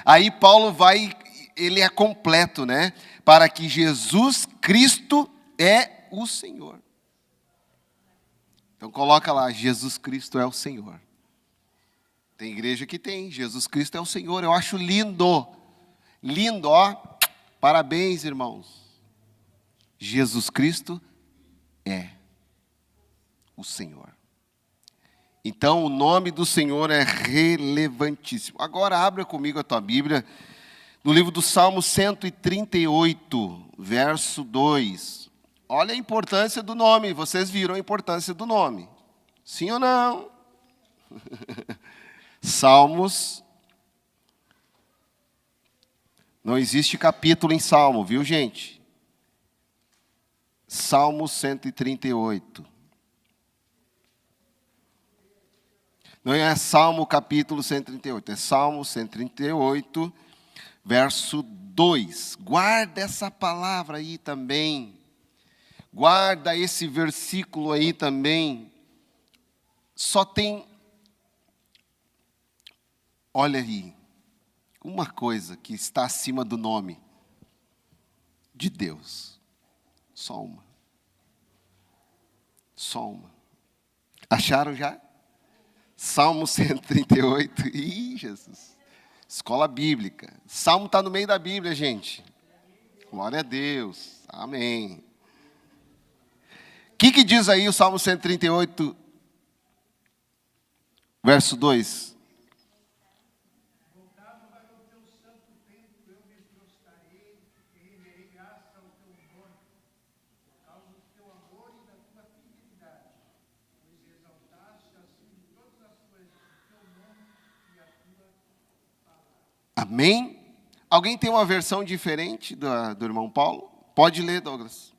Aí Paulo vai, ele é completo, né? Para que Jesus Cristo é o Senhor. Então coloca lá, Jesus Cristo é o Senhor. Tem igreja que tem, Jesus Cristo é o Senhor. Eu acho lindo, lindo, ó. Parabéns, irmãos. Jesus Cristo é o Senhor. Então, o nome do Senhor é relevantíssimo. Agora, abra comigo a tua Bíblia, no livro do Salmo 138, verso 2. Olha a importância do nome. Vocês viram a importância do nome. Sim ou não? Salmos. Não existe capítulo em Salmo, viu, gente? Salmo 138. Não é Salmo capítulo 138, é Salmo 138, verso 2. Guarda essa palavra aí também. Guarda esse versículo aí também. Só tem, olha aí, uma coisa que está acima do nome de Deus. Só uma. Só uma. Acharam já? Salmo 138. Ih, Jesus. Escola bíblica. Salmo está no meio da Bíblia, gente. Glória a Deus. Amém. O que diz aí o Salmo 138, verso 2? Amém? Alguém tem uma versão diferente do irmão Paulo? Pode ler, Douglas.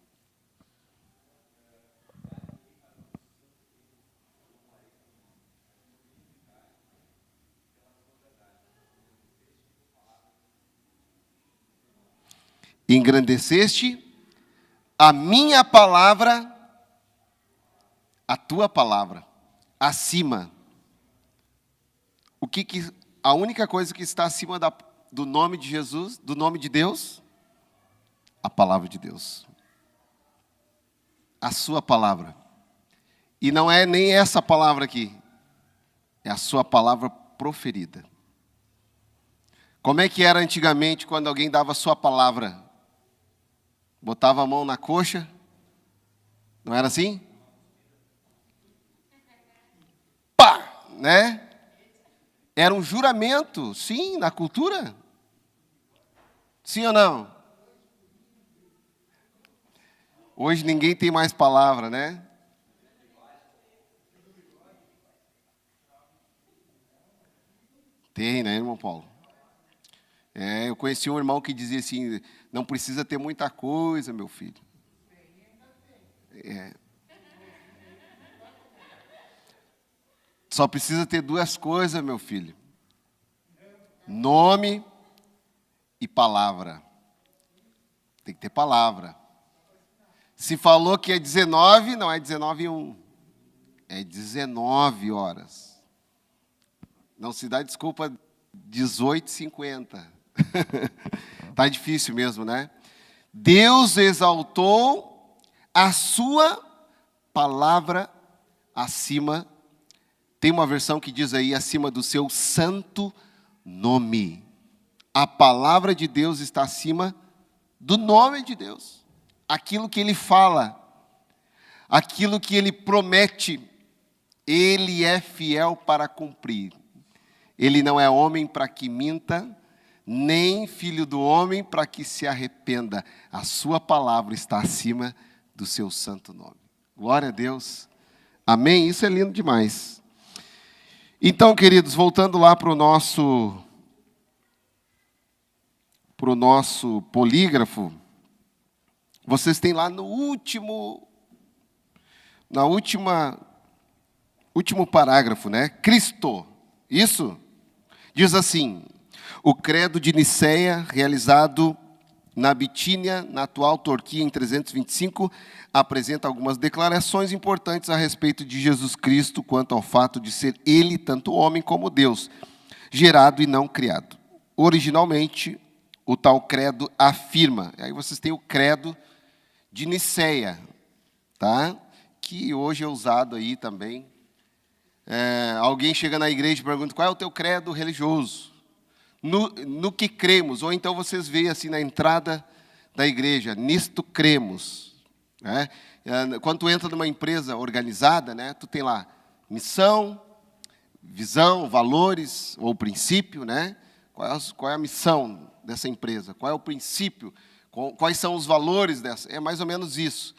Engrandeceste a minha palavra, a tua palavra, acima. A única coisa que está acima do nome de Jesus, do nome de Deus? A palavra de Deus. A sua palavra. E não é nem essa palavra aqui. É a sua palavra proferida. Como é que era antigamente quando alguém dava a sua palavra? Botava a mão na coxa? Não era assim? Pá! Né? Era um juramento, sim, na cultura. Sim ou não? Hoje ninguém tem mais palavra, né? Tem, né, irmão Paulo? Eu conheci um irmão que dizia assim, não precisa ter muita coisa, meu filho. Só precisa ter duas coisas, meu filho. Nome e palavra. Tem que ter palavra. Se falou que é 19, não é 19h01. É 19 horas. Não se dá desculpa 18h50. Tá difícil mesmo, né? Deus exaltou a sua palavra acima. Tem uma versão que diz aí, acima do seu santo nome. A palavra de Deus está acima do nome de Deus. Aquilo que Ele fala, aquilo que Ele promete, Ele é fiel para cumprir. Ele não é homem para que minta, nem filho do homem para que se arrependa. A sua palavra está acima do seu santo nome. Glória a Deus. Amém? Isso é lindo demais. Então, queridos, voltando lá para o nosso polígrafo, vocês têm lá no último parágrafo, né? Cristo. Isso? Diz assim: o credo de Niceia, realizado na Bitínia, na atual Turquia, em 325, apresenta algumas declarações importantes a respeito de Jesus Cristo, quanto ao fato de ser Ele tanto homem como Deus, gerado e não criado. Originalmente, o tal credo afirma, aí vocês têm o credo de Niceia, tá? Que hoje é usado aí também. Alguém chega na igreja e pergunta, qual é o teu credo religioso? No que cremos, ou então vocês veem assim na entrada da igreja, nisto cremos. Né? Quando tu entra numa empresa organizada, né, tu tem lá missão, visão, valores, ou princípio, né? Qual é a missão dessa empresa? Qual é o princípio? Quais são os valores dessa? É mais ou menos isso.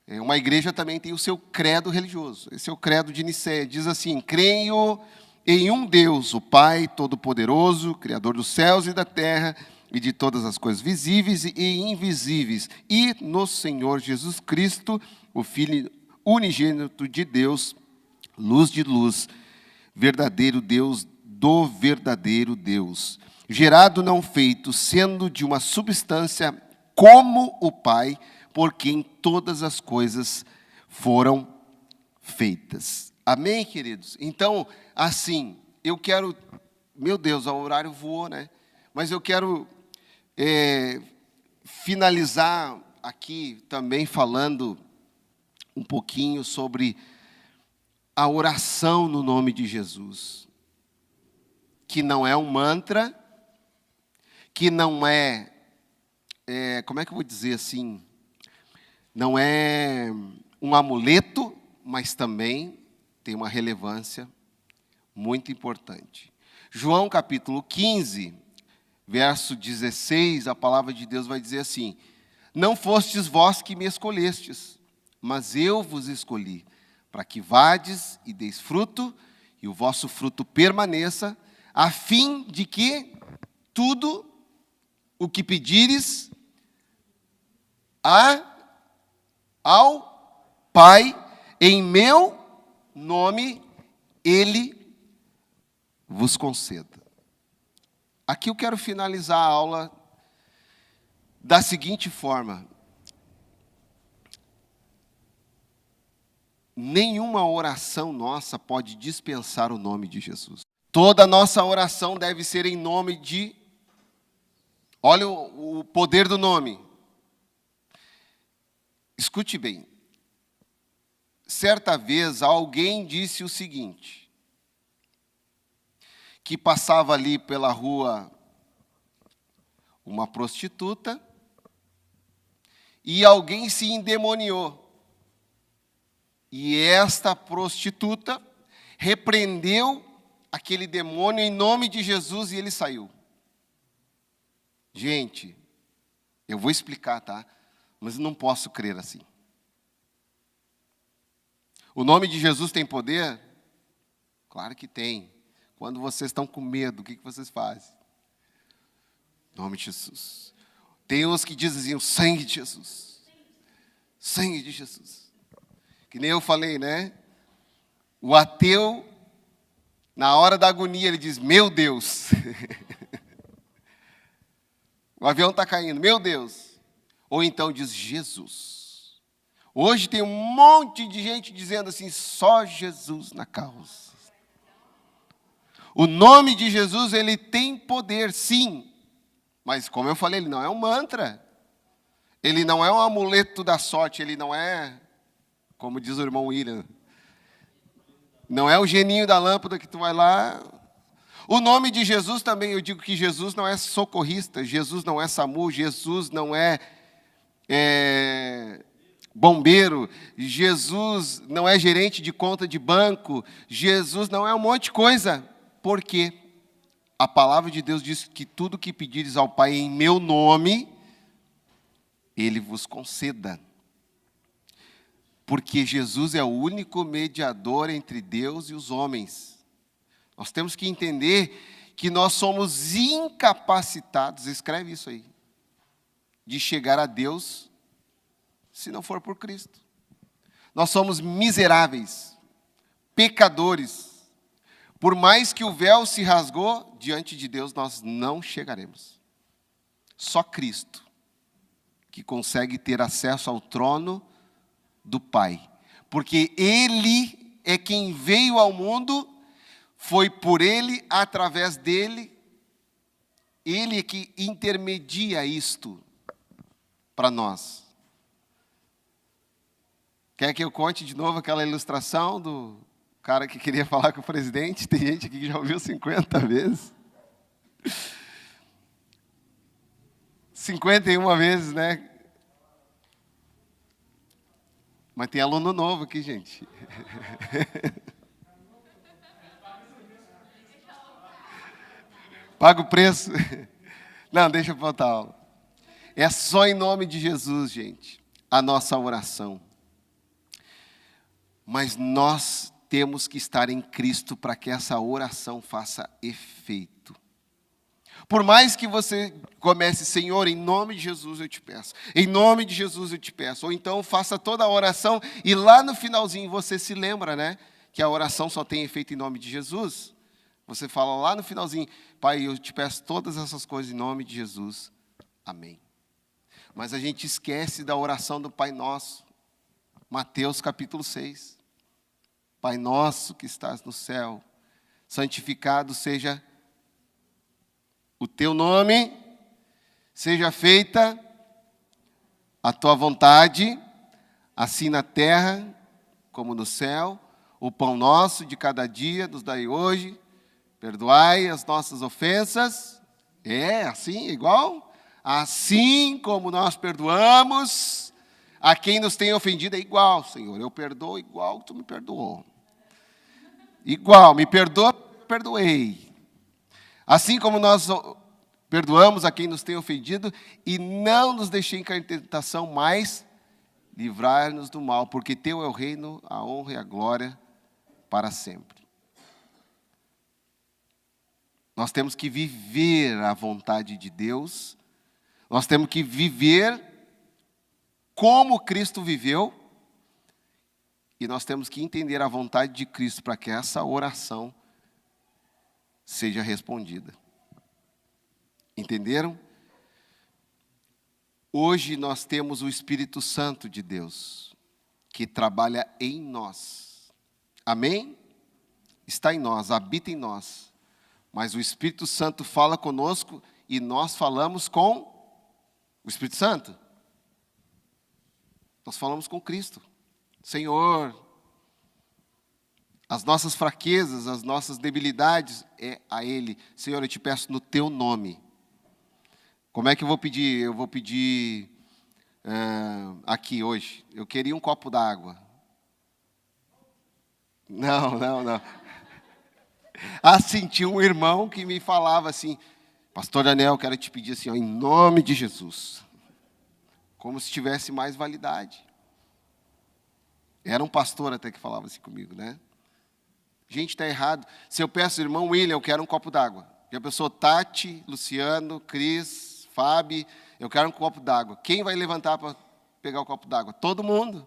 Uma igreja também tem o seu credo religioso. Esse é o credo de Niceia. Diz assim, creio em um Deus, o Pai Todo-Poderoso, Criador dos céus e da terra, e de todas as coisas visíveis e invisíveis, e no Senhor Jesus Cristo, o Filho unigênito de Deus, luz de luz, verdadeiro Deus do verdadeiro Deus, gerado não feito, sendo de uma substância como o Pai, por quem todas as coisas foram feitas. Amém, queridos? Então, assim, eu quero... Meu Deus, o horário voou, né? Mas eu quero finalizar aqui também falando um pouquinho sobre a oração no nome de Jesus. Que não é um mantra, que não como é que eu vou dizer assim? Não é um amuleto, mas também tem uma relevância muito importante. João capítulo 15, verso 16, a palavra de Deus vai dizer assim, não fostes vós que me escolhestes, mas eu vos escolhi, para que vades e deis fruto, e o vosso fruto permaneça, a fim de que tudo o que pedires ao Pai, em meu nome, Ele vos conceda. Aqui eu quero finalizar a aula da seguinte forma. Nenhuma oração nossa pode dispensar o nome de Jesus. Toda nossa oração deve ser em nome de... Olha o poder do nome. Escute bem. Certa vez alguém disse o seguinte, que passava ali pela rua uma prostituta e alguém se endemoniou. E esta prostituta repreendeu aquele demônio em nome de Jesus e ele saiu. Gente, eu vou explicar, tá? Mas não posso crer assim. O nome de Jesus tem poder? Claro que tem. Quando vocês estão com medo, o que vocês fazem? Em nome de Jesus. Tem uns que dizem assim, o sangue de Jesus. Sangue de Jesus. Que nem eu falei, né? O ateu, na hora da agonia, ele diz, meu Deus. O avião está caindo, meu Deus. Ou então diz, Jesus. Hoje tem um monte de gente dizendo assim, só Jesus na causa. O nome de Jesus, ele tem poder, sim. Mas como eu falei, ele não é um mantra. Ele não é um amuleto da sorte, ele não é, como diz o irmão William, não é o geninho da lâmpada que tu vai lá. O nome de Jesus também, eu digo que Jesus não é socorrista, Jesus não é SAMU, Jesus não é bombeiro, Jesus não é gerente de conta de banco, Jesus não é um monte de coisa. Por quê? A palavra de Deus diz que tudo que pedires ao Pai em meu nome, Ele vos conceda. Porque Jesus é o único mediador entre Deus e os homens. Nós temos que entender que nós somos incapacitados, escreve isso aí, de chegar a Deus se não for por Cristo. Nós somos miseráveis, pecadores. Por mais que o véu se rasgou, diante de Deus nós não chegaremos. Só Cristo que consegue ter acesso ao trono do Pai. Porque Ele é quem veio ao mundo, foi por Ele, através dEle, Ele é que intermedia isto para nós. Quer que eu conte de novo aquela ilustração do cara que queria falar com o presidente? Tem gente aqui que já ouviu 50 vezes. 51 vezes, né? Mas tem aluno novo aqui, gente. Paga o preço. Não, deixa eu botar a aula. É só em nome de Jesus, gente, a nossa oração. Mas nós temos que estar em Cristo para que essa oração faça efeito. Por mais que você comece, Senhor, em nome de Jesus eu te peço. Em nome de Jesus eu te peço. Ou então faça toda a oração e lá no finalzinho você se lembra, né? Que a oração só tem efeito em nome de Jesus. Você fala lá no finalzinho, Pai, eu te peço todas essas coisas em nome de Jesus. Amém. Mas a gente esquece da oração do Pai Nosso. Mateus capítulo 6. Pai nosso que estás no céu, santificado seja o teu nome, seja feita a tua vontade, assim na terra como no céu. O pão nosso de cada dia nos dai hoje, perdoai as nossas ofensas. É assim, igual? Assim como nós perdoamos a quem nos tem ofendido, é igual, Senhor. Eu perdoo igual que tu me perdoou. Igual, me perdoa, perdoei. Assim como nós perdoamos a quem nos tem ofendido, e não nos deixei cair em tentação, mas livrar-nos do mal, porque teu é o reino, a honra e a glória para sempre. Nós temos que viver a vontade de Deus, nós temos que viver como Cristo viveu, e nós temos que entender a vontade de Cristo para que essa oração seja respondida. Entenderam? Hoje nós temos o Espírito Santo de Deus, que trabalha em nós. Amém? Está em nós, habita em nós. Mas o Espírito Santo fala conosco e nós falamos com o Espírito Santo. Nós falamos com Cristo. Senhor, as nossas fraquezas, as nossas debilidades, é a Ele. Senhor, eu te peço no teu nome. Como é que eu vou pedir? Eu vou pedir aqui hoje. Eu queria um copo d'água. Não. Assim, tinha um irmão que me falava assim, Pastor Daniel, eu quero te pedir assim, ó, em nome de Jesus. Como se tivesse mais validade. Era um pastor até que falava assim comigo, né? Gente, está errado. Se eu peço, irmão William, eu quero um copo d'água. Já pensou, Tati, Luciano, Cris, Fábio, eu quero um copo d'água. Quem vai levantar para pegar o copo d'água? Todo mundo.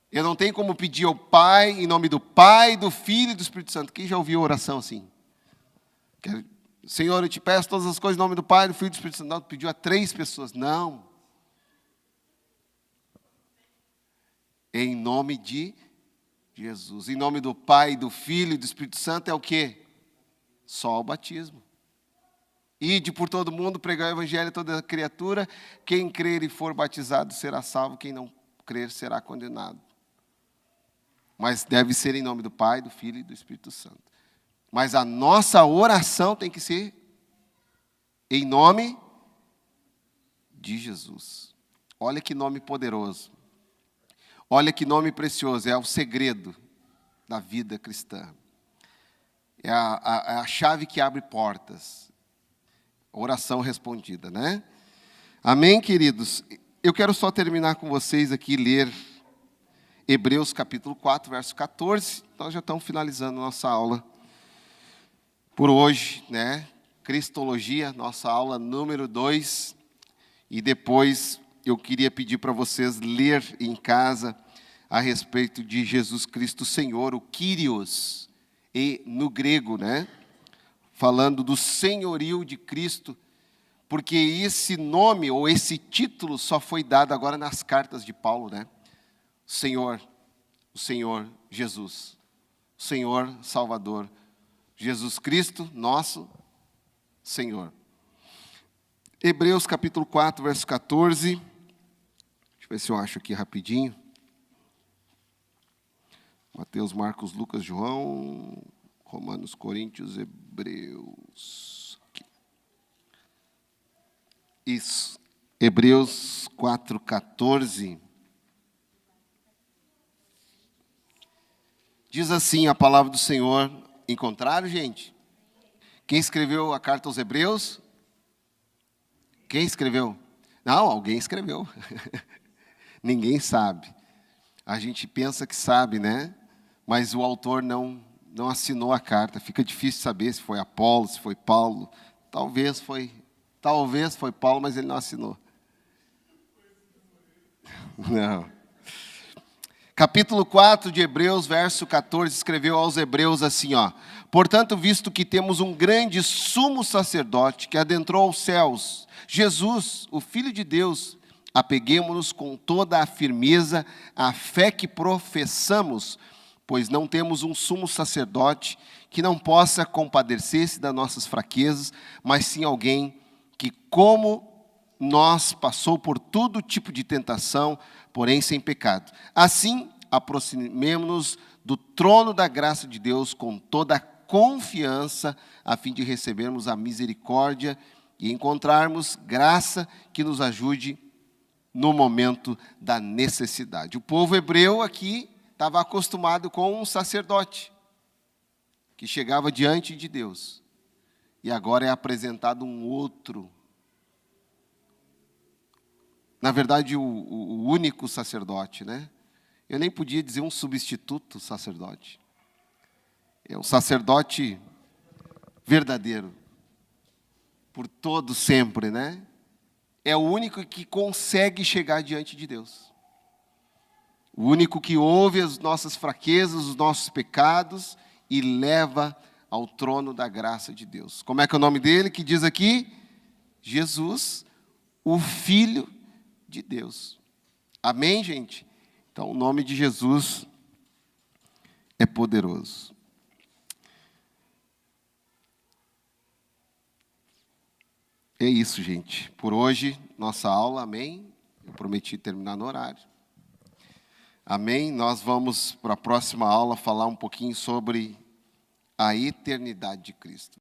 Eu não tenho como pedir ao Pai, em nome do Pai, do Filho e do Espírito Santo. Quem já ouviu a oração assim? Senhor, eu te peço todas as coisas em nome do Pai, do Filho e do Espírito Santo. Não, pediu a 3 pessoas. Não. Em nome de Jesus. Em nome do Pai, do Filho e do Espírito Santo é o quê? Só o batismo. Ide por todo mundo, pregar o evangelho a toda criatura. Quem crer e for batizado será salvo, quem não crer será condenado. Mas deve ser em nome do Pai, do Filho e do Espírito Santo. Mas a nossa oração tem que ser em nome de Jesus. Olha que nome poderoso. Olha que nome precioso. É o segredo da vida cristã. É a chave que abre portas. Oração respondida, né? Amém, queridos? Eu quero só terminar com vocês aqui, ler Hebreus capítulo 4, verso 14. Nós já estamos finalizando nossa aula por hoje, né? Cristologia, nossa aula número 2. E depois eu queria pedir para vocês ler em casa a respeito de Jesus Cristo Senhor, o Kyrios, e no grego, né? Falando do senhorio de Cristo, porque esse nome ou esse título só foi dado agora nas cartas de Paulo, né? O Senhor Jesus, o Senhor Salvador, Jesus Cristo, nosso Senhor. Hebreus capítulo 4, verso 14. Deixa eu ver se eu acho aqui rapidinho. Mateus, Marcos, Lucas, João, Romanos, Coríntios, Hebreus. Aqui. Isso. Hebreus 4, 14. Diz assim a palavra do Senhor. Encontraram, gente? Quem escreveu a carta aos Hebreus? Quem escreveu? Não, alguém escreveu. Ninguém sabe. A gente pensa que sabe, né? Mas o autor não assinou a carta. Fica difícil saber se foi Apolo, se foi Paulo. Talvez foi Paulo, mas ele não assinou. Não. Capítulo 4 de Hebreus, verso 14, escreveu aos Hebreus assim, ó. Portanto, visto que temos um grande sumo sacerdote que adentrou aos céus, Jesus, o Filho de Deus, apeguemo-nos com toda a firmeza à fé que professamos, pois não temos um sumo sacerdote que não possa compadecer-se das nossas fraquezas, mas sim alguém que, como nós, passou por todo tipo de tentação, porém sem pecado. Assim, aproximemo-nos do trono da graça de Deus com toda a confiança, a fim de recebermos a misericórdia e encontrarmos graça que nos ajude no momento da necessidade. O povo hebreu aqui estava acostumado com um sacerdote que chegava diante de Deus. E agora é apresentado um outro. Na verdade, o único sacerdote, né? Eu nem podia dizer um substituto sacerdote. É um sacerdote verdadeiro. Por todo sempre, né? É o único que consegue chegar diante de Deus. O único que ouve as nossas fraquezas, os nossos pecados e leva ao trono da graça de Deus. Como é que é o nome dele que diz aqui? Jesus, o Filho de Deus. Amém, gente? Então, o nome de Jesus é poderoso. É isso, gente. Por hoje, nossa aula, amém? Eu prometi terminar no horário. Amém? Nós vamos, para a próxima aula, falar um pouquinho sobre a eternidade de Cristo.